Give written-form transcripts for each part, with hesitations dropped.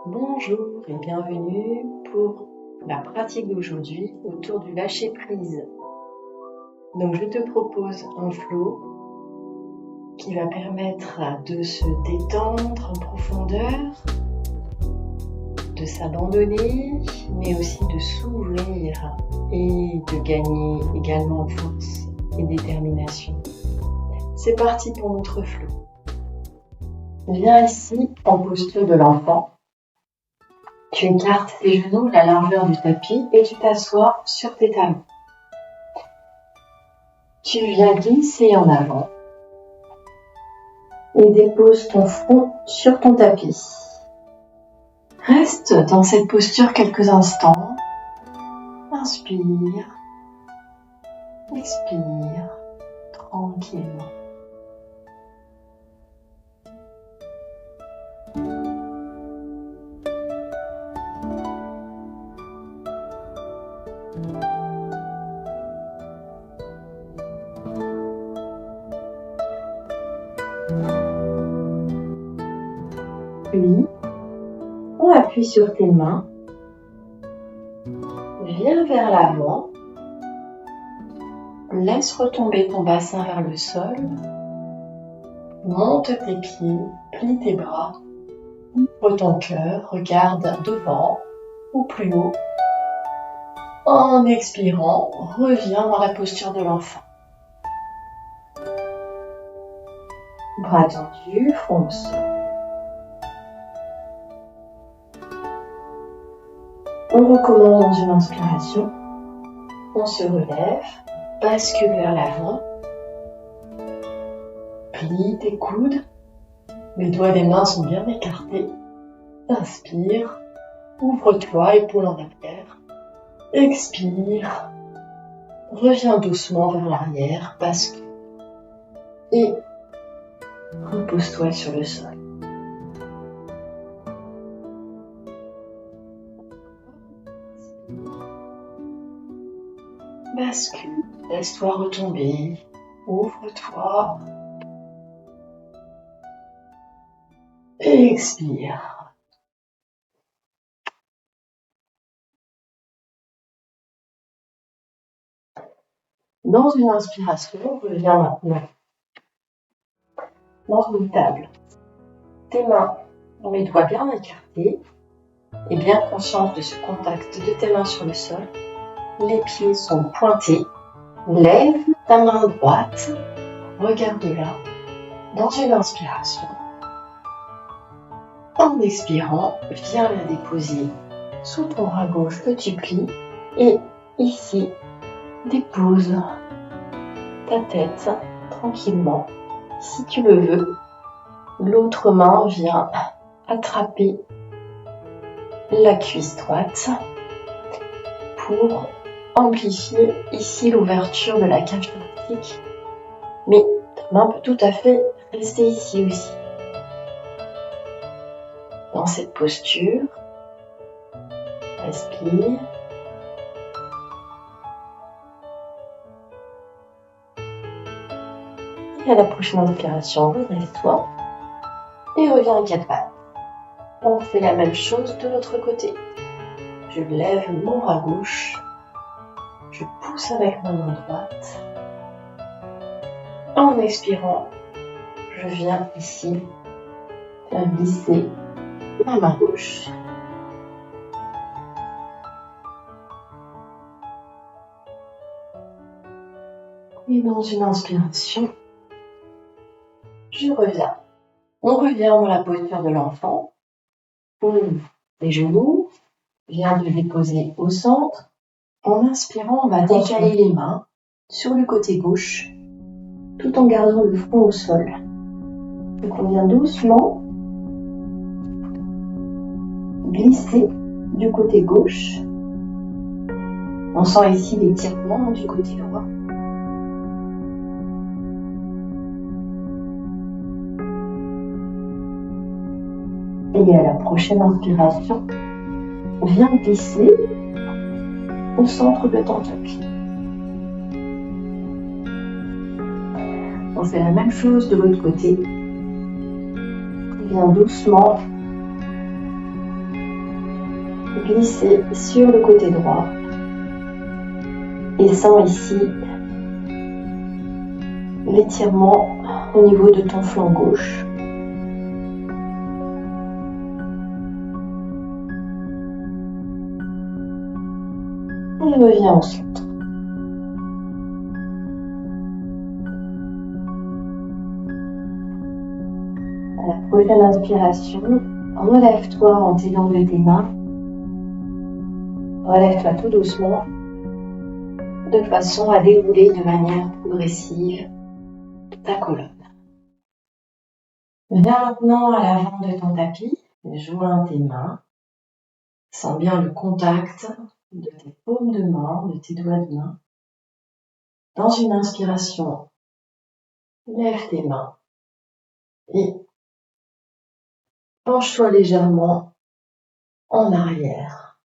Bonjour et bienvenue pour la pratique d'aujourd'hui autour du lâcher prise. Donc je te propose un flow qui va permettre de se détendre en profondeur, de s'abandonner, mais aussi de s'ouvrir et de gagner également en force et détermination. C'est parti pour notre flow. Viens ici en posture de l'enfant. Tu écartes tes genoux à la largeur du tapis et tu t'assois sur tes talons. Tu viens glisser en avant et dépose ton front sur ton tapis. Reste dans cette posture quelques instants. Inspire, expire tranquillement. Puis, on appuie sur tes mains, viens vers l'avant, laisse retomber ton bassin vers le sol, monte tes pieds, plie tes bras, ouvre ton cœur, regarde devant ou plus haut. En expirant, reviens dans la posture de l'enfant. Bras tendus, front au sol. On recommence dans une inspiration. On se relève, bascule vers l'avant. Plie tes coudes. Les doigts des mains sont bien écartés. Inspire. Ouvre-toi, épaules en arrière. Expire. Reviens doucement vers l'arrière, bascule. Et repose-toi sur le sol. Bascule, laisse-toi retomber, ouvre-toi et expire. Dans une inspiration, reviens maintenant dans une table. Tes mains ont les doigts bien écartés et bien consciente de ce contact de tes mains sur le sol. Les pieds sont pointés. Lève ta main droite, regarde là, dans une inspiration. En expirant, viens la déposer sous ton bras gauche que tu plies et ici, dépose ta tête tranquillement. Si tu le veux, l'autre main vient attraper la cuisse droite pour amplifier ici l'ouverture de la cage thoracique. Mais ta main peut tout à fait rester ici aussi. Dans cette posture, respire. Et à la prochaine inspiration, redresse-toi et reviens en quatre pattes. On fait la même chose de l'autre côté. Je lève mon bras gauche, je pousse avec ma main droite. En expirant, je viens ici faire glisser ma main gauche. Et dans une inspiration, je reviens. On revient dans la posture de l'enfant. Ouvre les genoux, viens de déposer au centre. En inspirant, on va décaler les mains sur le côté gauche, tout en gardant le front au sol. Donc on vient doucement glisser du côté gauche. On sent ici l'étirement du côté droit. Et à la prochaine inspiration, viens glisser au centre de ton tapis. On fait la même chose de l'autre côté. Viens doucement glisser sur le côté droit et sens ici l'étirement au niveau de ton flanc gauche. Et reviens au centre. À la prochaine inspiration, relève-toi en t'aidant de tes mains. Relève-toi tout doucement, de façon à dérouler de manière progressive ta colonne. Viens maintenant à l'avant de ton tapis, joins tes mains. Sens bien le contact de tes paumes de main, de tes doigts de main. Dans une inspiration, lève tes mains et penche-toi légèrement en arrière.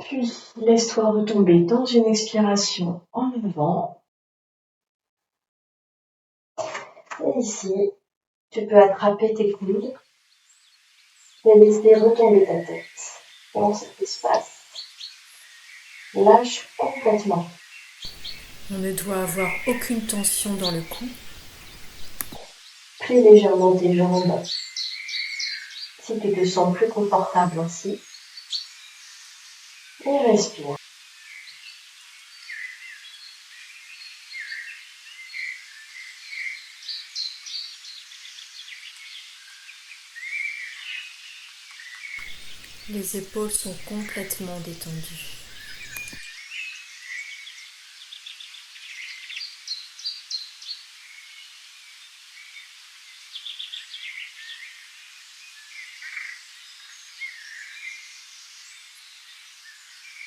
Puis laisse-toi retomber dans une expiration en avant. Et ici, tu peux attraper tes coudes et laisser retomber ta tête dans cet espace. Lâche complètement. On ne doit avoir aucune tension dans le cou. Plie légèrement tes jambes si tu te sens plus confortable ainsi. Et respire. Les épaules sont complètement détendues.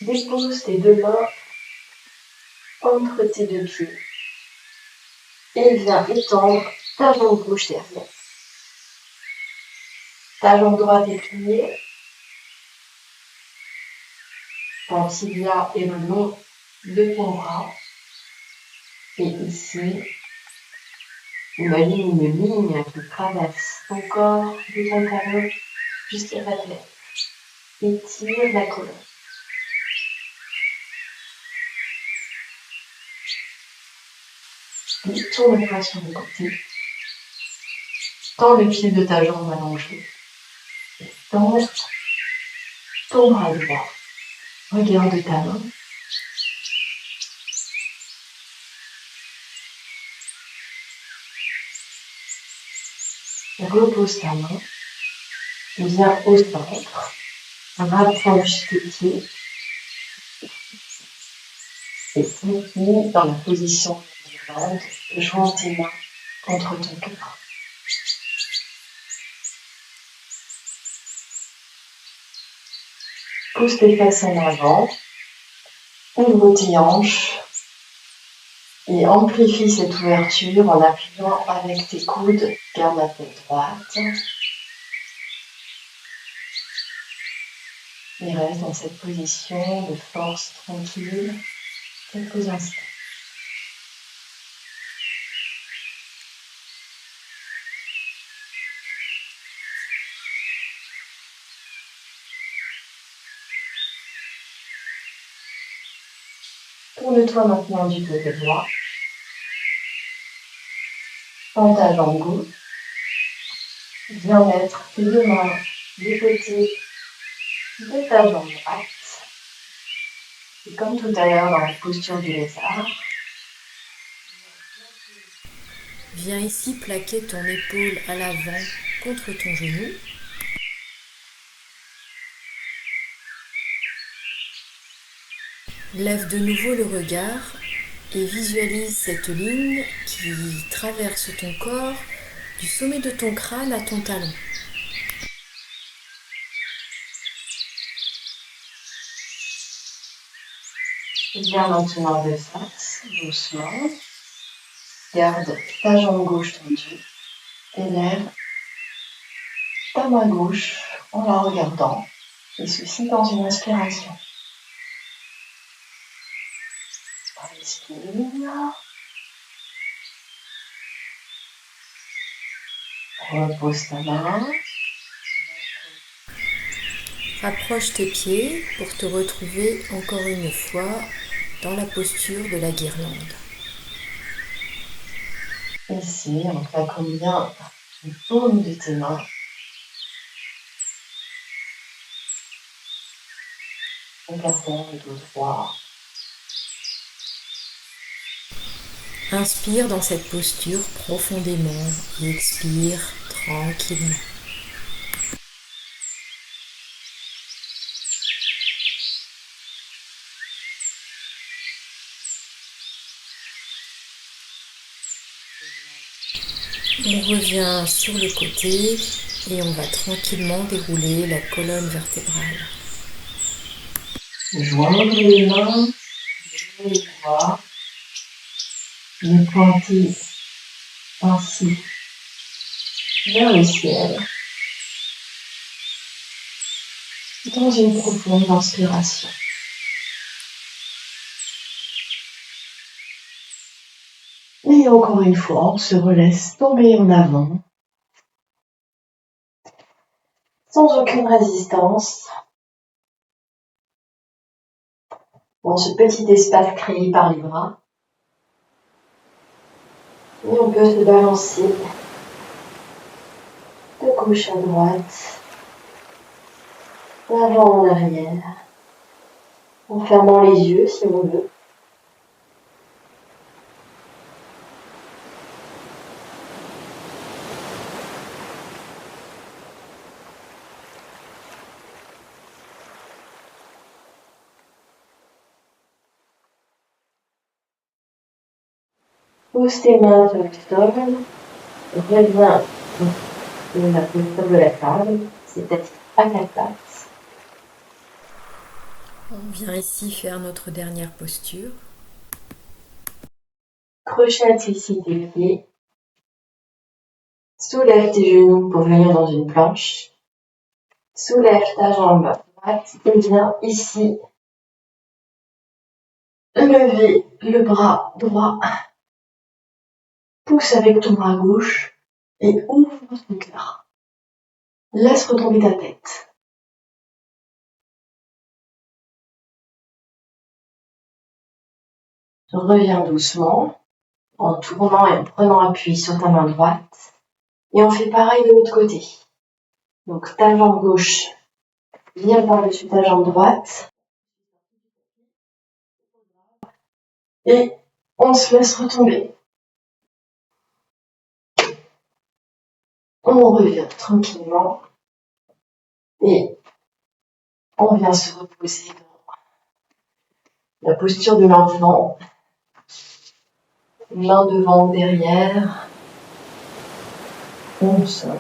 Dépose tes deux mains entre tes deux pieds et viens étendre ta jambe gauche derrière. Ta jambe droite est pliée, ton tibia est le long de ton bras. Et ici, imagine une ligne qui traverse ton corps de ton talon jusqu'à ta tête. Étire la colonne. Puis tourne-toi sur le côté. Tends le pied de ta jambe allongée. Tends ton bras droit. Regarde ta main. Repose ta main. Viens au centre. Rapproche tes pieds. Et continue dans la position dominante. Joins tes mains contre ton cœur. Pousse tes fesses en avant. Ouvre tes hanches. Et amplifie cette ouverture en appuyant avec tes coudes. Garde la tête droite. Et reste dans cette position de force tranquille quelques instants. Tourne-toi maintenant du côté droit. Tends ta jambe gauche. Viens mettre tes deux mains du côté de ta jambe droite. Et comme tout à l'heure dans la posture du lézard, Viens ici plaquer ton épaule à l'avant contre ton genou. Lève de nouveau le regard et visualise cette ligne qui traverse ton corps du sommet de ton crâne à ton talon. viens maintenant de face, doucement. Garde ta jambe gauche tendue et lève ta main gauche en la regardant. Et ceci dans une inspiration. Respire. Repose ta main. Rapproche tes pieds pour te retrouver encore une fois dans la posture de la guirlande. Ici, en claquant bien les paumes de tes mains. En gardant le dos droit. Inspire dans cette posture profondément et expire tranquillement. On revient sur le côté et on va tranquillement dérouler la colonne vertébrale. Joindre les mains, les doigts, les pointer ainsi vers le ciel. Dans une profonde inspiration. Et encore une fois, on se relaisse tomber en avant. Sans aucune résistance. Dans ce petit espace créé par les bras. Et on peut se balancer de gauche à droite, d'avant en arrière, en fermant les yeux si on veut. Pose tes mains sur le sol, reviens sur la posture de la table, c'est-à-dire à quatre pattes. On vient ici faire notre dernière posture. Crochette ici tes pieds. Soulève tes genoux pour venir dans une planche. Soulève ta jambe droite et viens ici lever le bras droit. Pousse avec ton bras gauche et ouvre ton cœur. Laisse retomber ta tête. Reviens doucement en tournant et en prenant appui sur ta main droite. Et on fait pareil de l'autre côté. Donc ta jambe gauche vient par-dessus ta jambe droite. Et on se laisse retomber. On revient tranquillement. Et on vient se reposer dans la posture de l'enfant. Main devant, derrière. On sort.